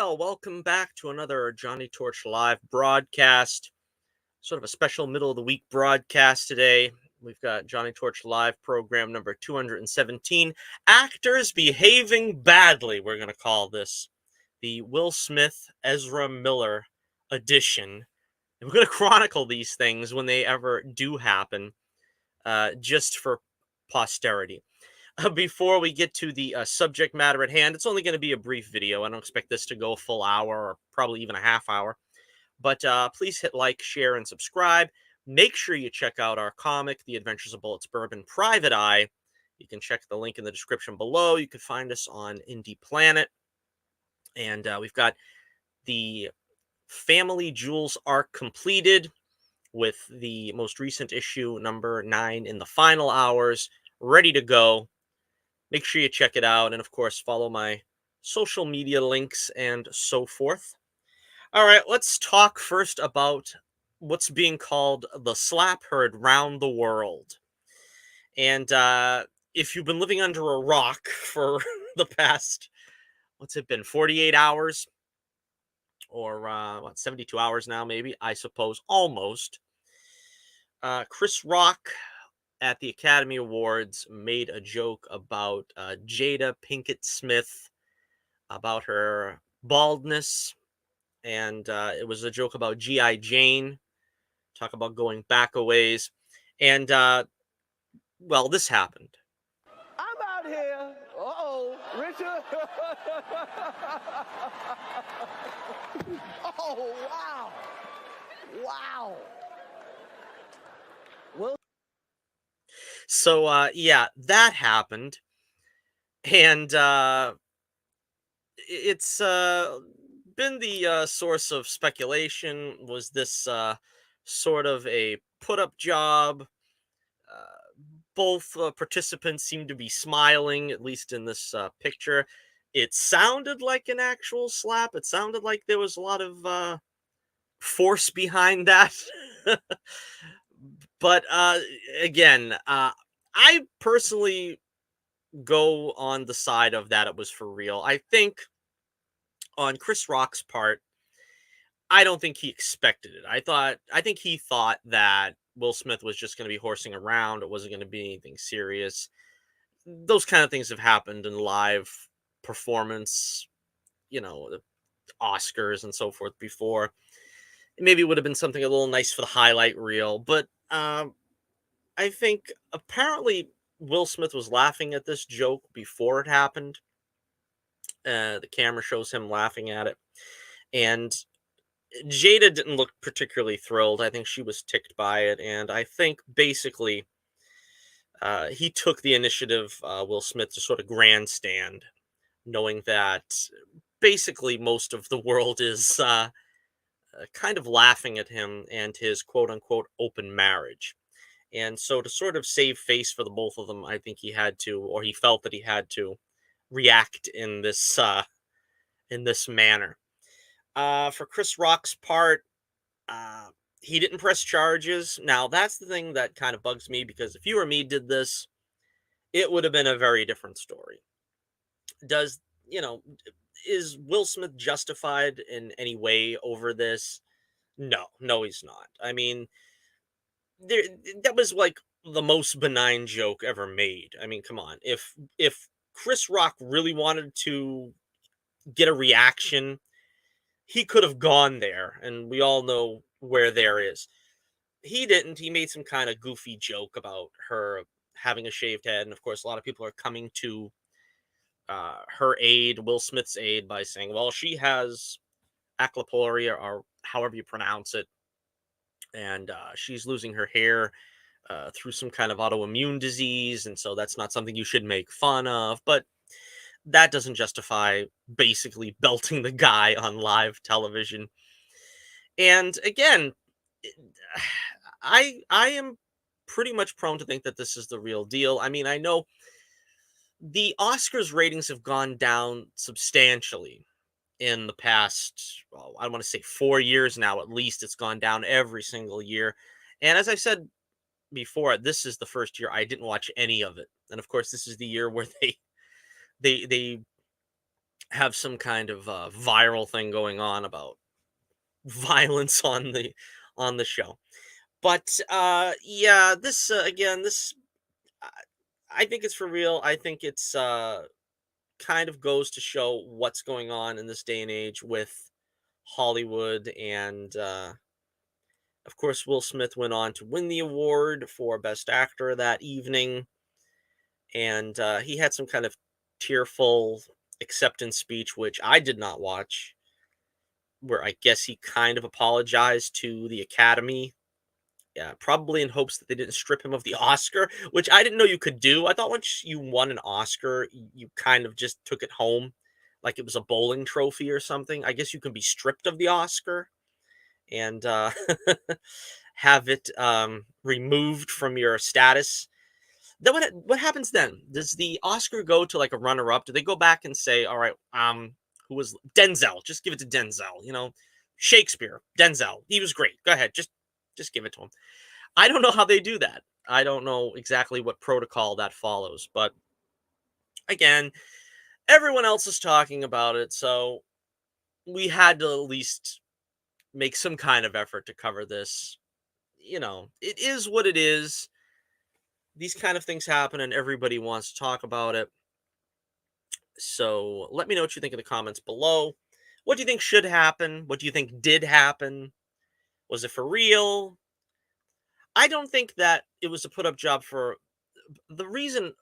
Well, welcome back to another Johnny Torch Live broadcast. Sort of a special middle of the week broadcast today. We've got Johnny Torch Live program number 217. Actors behaving badly, we're going to call this. The Will Smith, Ezra Miller edition. And we're going to chronicle these things when they ever do happen, just for posterity. Before we get to the subject matter at hand, it's only going to be a brief video. I don't expect this to go a full hour or probably even a half hour. But please hit like, share, and subscribe. Make sure you check out our comic, The Adventures of Bullets Bourbon Private Eye. You can check the link in the description below. You can find us on Indie Planet. And we've got the Family Jewels arc completed with the most recent issue, number 9, in the final hours, ready to go. Make sure you check it out. And of course, follow my social media links and so forth. All right, let's talk first about what's being called the slap heard round the world. And if you've been living under a rock for the past, what's it been, 48 hours? Or 72 hours now, maybe, I suppose, almost. Chris Rock at the Academy Awards made a joke about Jada Pinkett Smith, about her baldness, and it was a joke about G.I. Jane, talk about going back a ways, and, well, this happened. I'm out here. Uh-oh, Richard. Oh, wow. Wow. Well, So, yeah, that happened, and it's been the source of speculation. Was this sort of a put-up job? Both participants seem to be smiling, at least in this picture. It sounded like an actual slap. It sounded like there was a lot of force behind that. But again, I personally go on the side of that it was for real. I think on Chris Rock's part, I don't think he expected it. I think he thought that Will Smith was just going to be horsing around. It wasn't going to be anything serious. Those kind of things have happened in live performance, the Oscars and so forth before. Maybe it would have been something a little nice for the highlight reel, but I think apparently Will Smith was laughing at this joke before it happened. The camera shows him laughing at it, and Jada didn't look particularly thrilled. I think she was ticked by it, and I think basically he took the initiative, Will Smith, to sort of grandstand, knowing that basically most of the world is kind of laughing at him and his quote unquote open marriage. And so to sort of save face for the both of them, I think he had to, or he felt that he had to, react in this manner. For Chris Rock's part, uh, he didn't press charges. Now that's the thing that kind of bugs me, because if you or me did this, it would have been a very different story. Does you know? Is Will Smith justified in any way over this? No, no, he's not. I mean, there that was like the most benign joke ever made. I mean, come on. If Chris Rock really wanted to get a reaction, he could have gone there, and we all know where there is. He didn't. He made some kind of goofy joke about her having a shaved head, and of course, a lot of people are coming to her aid, Will Smith's aid, by saying, "Well, she has acroporia, or however you pronounce it, and she's losing her hair through some kind of autoimmune disease, and so that's not something you should make fun of." But that doesn't justify basically belting the guy on live television. And again, I am pretty much prone to think that this is the real deal. I mean, I know the Oscars ratings have gone down substantially in the past, well, I want to say 4 years now, at least. It's gone down every single year. And as I said before, this is the first year I didn't watch any of it. And of course, this is the year where they have some kind of viral thing going on about violence on the show. But yeah, this again, this I I think it's for real. I think it's kind of goes to show what's going on in this day and age with Hollywood. And of course, Will Smith went on to win the award for Best Actor that evening. And he had some kind of tearful acceptance speech, which I did not watch, where I guess he kind of apologized to the Academy. Yeah, probably in hopes that they didn't strip him of the Oscar, which I didn't know you could do. I thought once you won an Oscar, you kind of just took it home like it was a bowling trophy or something. I guess you can be stripped of the Oscar and have it removed from your status. Then what happens then? Does the Oscar go to like a runner up? Do they go back and say, all right, who was Denzel? Just give it to Denzel. Shakespeare, Denzel. He was great. Go ahead, just give it to him. I don't know how they do that. I don't know exactly what protocol that follows, but again, everyone else is talking about it, so we had to at least make some kind of effort to cover this. It is what it is. These kind of things happen and everybody wants to talk about it. So let me know what you think in the comments below. What do you think should happen? What do you think did happen? Was it for real? I don't think that it was a put up job for the reason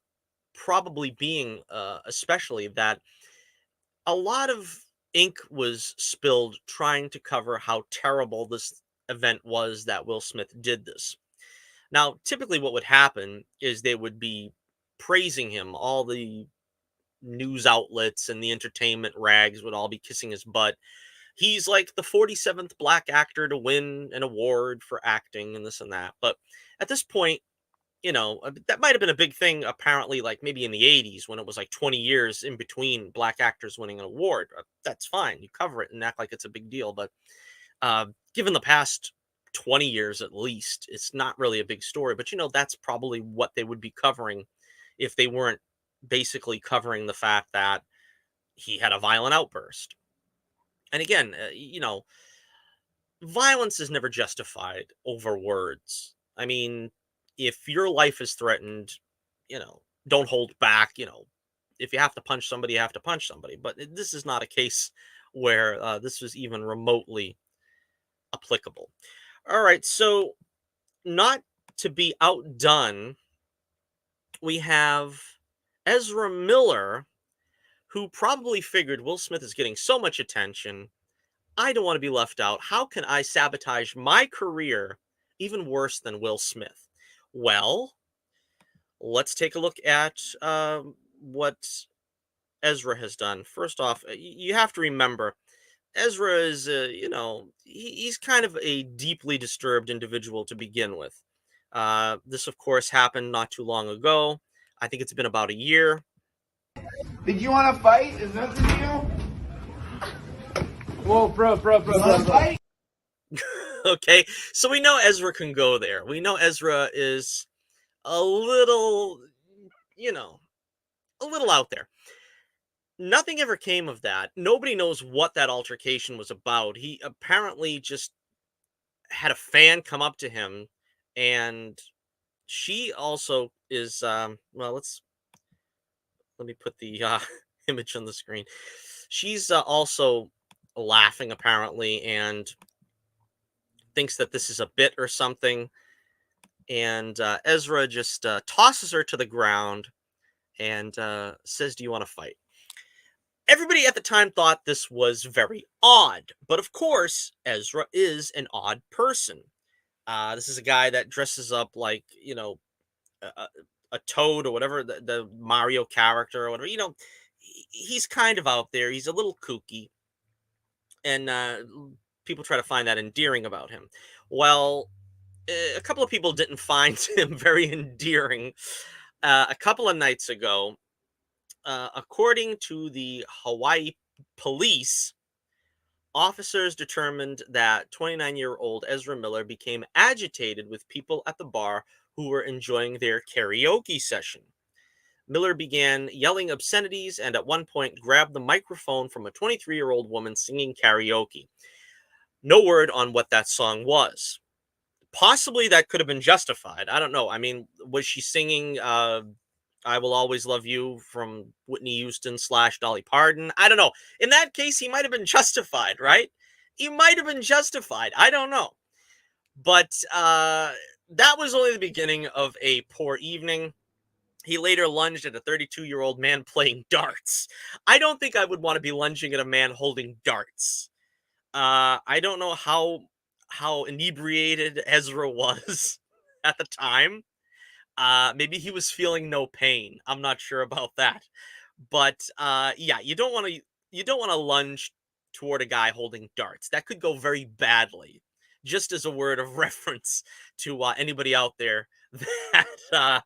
probably being, especially that a lot of ink was spilled trying to cover how terrible this event was that Will Smith did this. Now, typically, what would happen is they would be praising him. All the news outlets and the entertainment rags would all be kissing his butt. He's like the 47th black actor to win an award for acting and this and that. But at this point, that might have been a big thing apparently, like maybe in the 80s when it was like 20 years in between black actors winning an award. That's fine. You cover it and act like it's a big deal. But given the past 20 years at least, it's not really a big story. But that's probably what they would be covering if they weren't basically covering the fact that he had a violent outburst. And again, violence is never justified over words. I mean, if your life is threatened, you know, don't hold back. If you have to punch somebody, you have to punch somebody. But this is not a case where this was even remotely applicable. All right, so not to be outdone, we have Ezra Miller, who probably figured Will Smith is getting so much attention. I don't want to be left out. How can I sabotage my career even worse than Will Smith? Well, let's take a look at what Ezra has done. First off, you have to remember Ezra is, he's kind of a deeply disturbed individual to begin with. This, of course, happened not too long ago. I think it's been about a year. Did you want to fight? Is that the deal? Whoa, bro. Want to fight? Okay, so we know Ezra can go there. We know Ezra is a little, you know, a little out there. Nothing ever came of that. Nobody knows what that altercation was about. He apparently just had a fan come up to him, and she also is well, let me put the image on the screen. She's also laughing apparently and thinks that this is a bit or something. And Ezra just tosses her to the ground and says, "Do you want to fight?" Everybody at the time thought this was very odd, but of course, Ezra is an odd person. This is a guy that dresses up like, a, a toad or whatever, the Mario character or whatever. He's kind of out there. He's a little kooky, and people try to find that endearing about him. Well, a couple of people didn't find him very endearing. A couple of nights ago, according to the Hawaii police, officers determined that 29-year-old Ezra Miller became agitated with people at the bar who were enjoying their karaoke session. Miller began yelling obscenities and at one point grabbed the microphone from a 23-year-old woman singing karaoke. No word on what that song was. Possibly that could have been justified. I don't know. I mean, was she singing I Will Always Love You from Whitney Houston slash Dolly Parton? I don't know. In that case, he might have been justified, right? He might have been justified. I don't know. But that was only the beginning of a poor evening. He later lunged at a 32-year-old man playing darts. I don't think I would want to be lunging at a man holding darts. I don't know how inebriated Ezra was at the time. Maybe he was feeling no pain. I'm not sure about that. But yeah, you don't want to lunge toward a guy holding darts. That could go very badly. Just as a word of reference to anybody out there that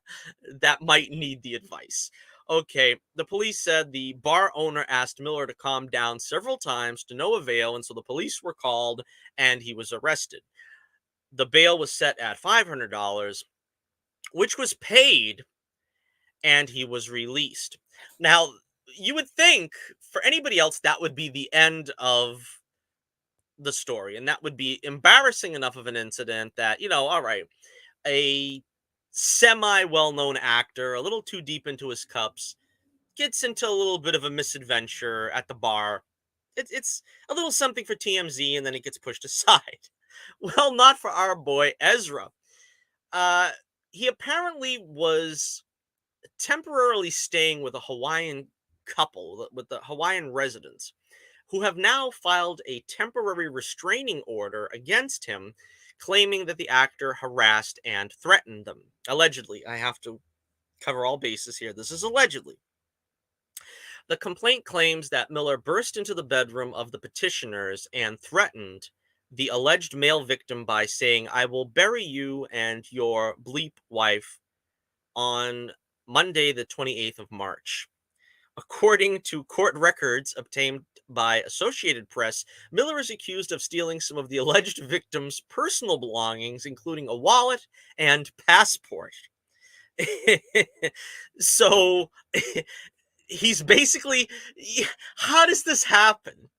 that might need the advice. Okay, the police said the bar owner asked Miller to calm down several times to no avail, and so the police were called and he was arrested. The bail was set at $500, which was paid, and he was released. Now, you would think for anybody else that would be the end of the story, and that would be embarrassing enough of an incident that, all right, a semi well known actor, a little too deep into his cups, gets into a little bit of a misadventure at the bar. It's a little something for TMZ, and then it gets pushed aside. Well, not for our boy Ezra. Uh, he apparently was temporarily staying with a Hawaiian couple, with the Hawaiian residents, who have now filed a temporary restraining order against him, claiming that the actor harassed and threatened them. Allegedly. I have to cover all bases here. This is allegedly. The complaint claims that Miller burst into the bedroom of the petitioners and threatened the alleged male victim by saying, "I will bury you and your bleep wife on Monday, the 28th of March." According to court records obtained by Associated Press, Miller is accused of stealing some of the alleged victim's personal belongings, including a wallet and passport. So he's basically. How does this happen?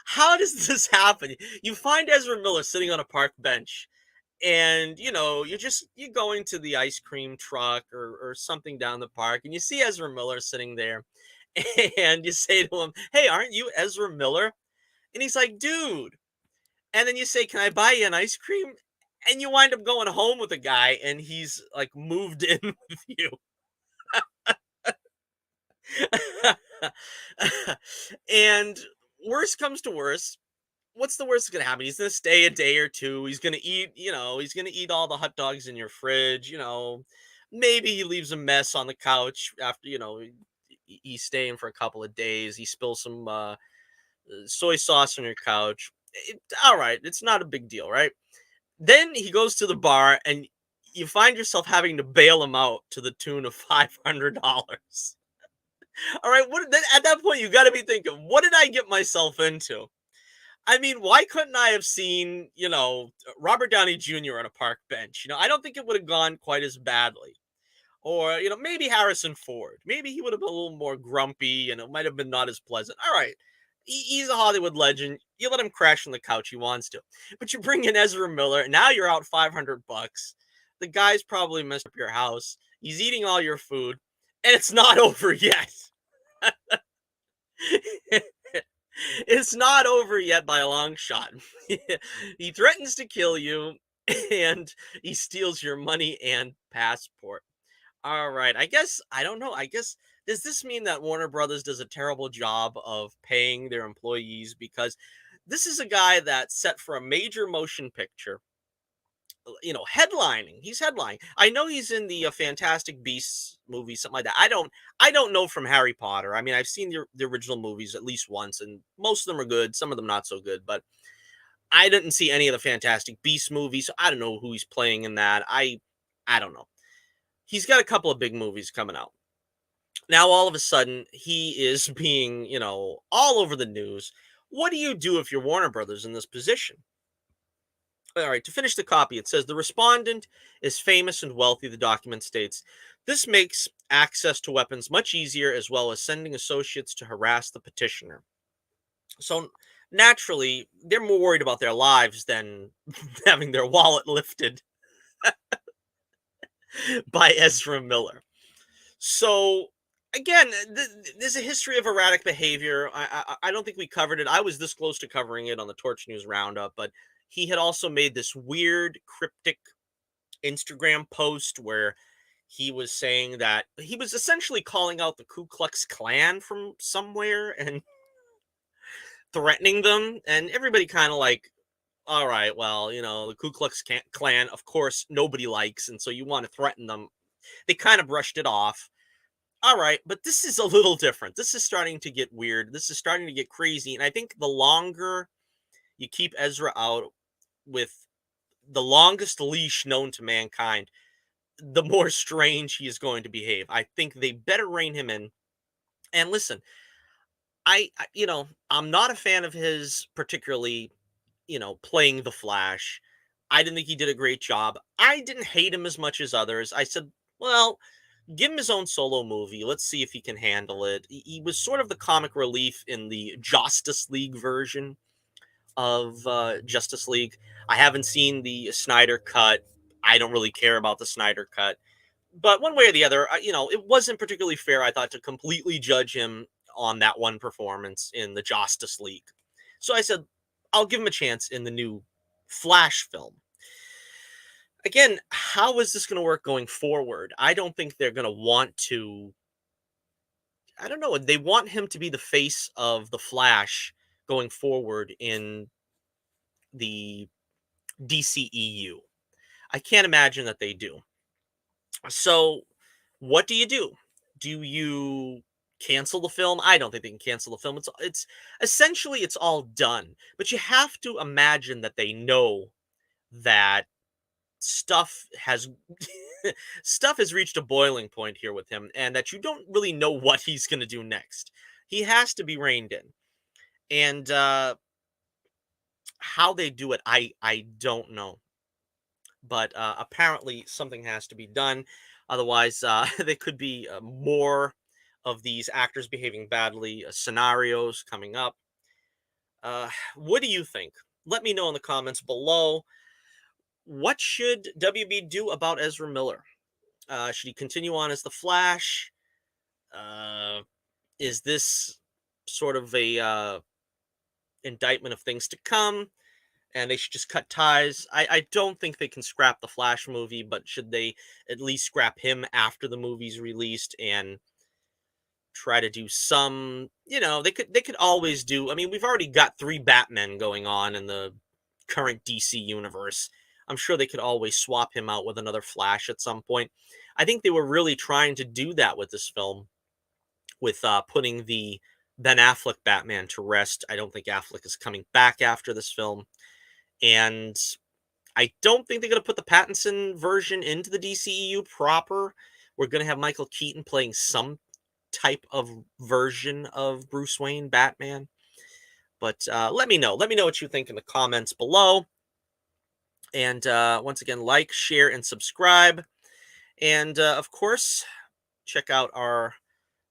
How does this happen? You find Ezra Miller sitting on a park bench, and you're going to the ice cream truck or something down the park, and you see Ezra Miller sitting there, and you say to him, "Hey, aren't you Ezra Miller?" And he's like, "Dude." And then you say, "Can I buy you an ice cream?" And you wind up going home with a guy, and he's like moved in with you. And worst comes to worst, what's the worst that's gonna happen? He's gonna stay a day or two. He's gonna eat, he's gonna eat all the hot dogs in your fridge. Maybe he leaves a mess on the couch after, he's staying for a couple of days. He spills some soy sauce on your couch. All right, it's not a big deal, right? Then he goes to the bar, and you find yourself having to bail him out to the tune of $500. All right, at that point you got to be thinking, what did I get myself into? I mean, why couldn't I have seen, Robert Downey Jr. on a park bench? I don't think it would have gone quite as badly. Or, maybe Harrison Ford. Maybe he would have been a little more grumpy and it might have been not as pleasant. All right. He's a Hollywood legend. You let him crash on the couch he wants to. But you bring in Ezra Miller, and now you're out $500. The guy's probably messed up your house. He's eating all your food, and it's not over yet. It's not over yet by a long shot. He threatens to kill you, and he steals your money and passport. All right. I don't know. Does this mean that Warner Brothers does a terrible job of paying their employees? Because this is a guy that's set for a major motion picture, headlining. He's headlining. I know he's in the Fantastic Beasts movie, something like that. I don't know from Harry Potter. I mean, I've seen the original movies at least once, and most of them are good. Some of them not so good, but I didn't see any of the Fantastic Beasts movies. So I don't know who he's playing in that. I don't know. He's got a couple of big movies coming out. Now, all of a sudden, he is being, all over the news. What do you do if you're Warner Brothers in this position? All right, to finish the copy, it says the respondent is famous and wealthy, the document states. This makes access to weapons much easier, as well as sending associates to harass the petitioner. So naturally, they're more worried about their lives than having their wallet lifted by Ezra Miller. So again, there's a history of erratic behavior. I don't think we covered it. I was this close to covering it on the Torch News Roundup, but he had also made this weird cryptic Instagram post where he was saying that he was essentially calling out the Ku Klux Klan from somewhere and threatening them, and everybody kind of like, all right, well, the Ku Klux Klan, of course, nobody likes, and so you want to threaten them. They kind of brushed it off. All right, but this is a little different. This is starting to get weird. This is starting to get crazy, and I think the longer you keep Ezra out with the longest leash known to mankind, the more strange he is going to behave. I think they better rein him in. And listen, I'm not a fan of his, particularly, playing the Flash. I didn't think he did a great job. I didn't hate him as much as others. I said, well, give him his own solo movie. Let's see if he can handle it. He was sort of the comic relief in the Justice League version of Justice League. I haven't seen the Snyder cut. I don't really care about the Snyder cut. But one way or the other, it wasn't particularly fair, I thought, to completely judge him on that one performance in the Justice League. So I said, I'll give him a chance in the new Flash film. Again, how is this going to work going forward? I don't think they're going to want to. I don't know. They want him to be the face of the Flash going forward in the DCEU. I can't imagine that they do. So, what do? Do you cancel the film? I don't think they can cancel the film. It's essentially it's all done. But you have to imagine that they know that stuff has stuff has reached a boiling point here with him, and that you don't really know what he's going to do next. He has to be reined in, and how they do it, I don't know. But apparently, something has to be done. Otherwise, there could be more of these actors behaving badly scenarios coming up. What do you think? Let me know in the comments below. What should WB do about Ezra Miller? Should he continue on as the Flash? Is this sort of a indictment of things to come, and they should just cut ties? I don't think they can scrap the Flash movie, but should they at least scrap him after the movie's released and try to do some, they could always do. I mean, we've already got 3 Batmen going on in the current DC universe. I'm sure they could always swap him out with another Flash at some point. I think they were really trying to do that with this film, with putting the Ben Affleck Batman to rest. I don't think Affleck is coming back after this film. And I don't think they're going to put the Pattinson version into the DCEU proper. We're going to have Michael Keaton playing some type of version of Bruce Wayne Batman. But let me know. Let me know what you think in the comments below. And once again, like, share, and subscribe. And of course, check out our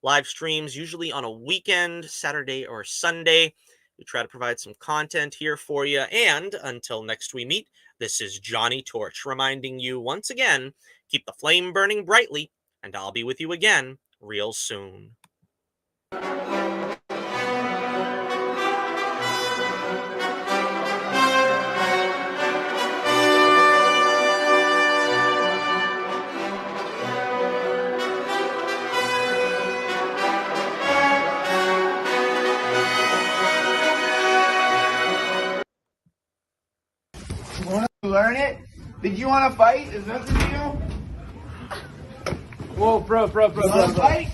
live streams, usually on a weekend, Saturday or Sunday. We try to provide some content here for you. And until next we meet, this is Johnny Torch reminding you once again, keep the flame burning brightly, and I'll be with you again real soon. You want to learn it? Did you want to fight? Is that the deal? Whoa, bro. You want to fight?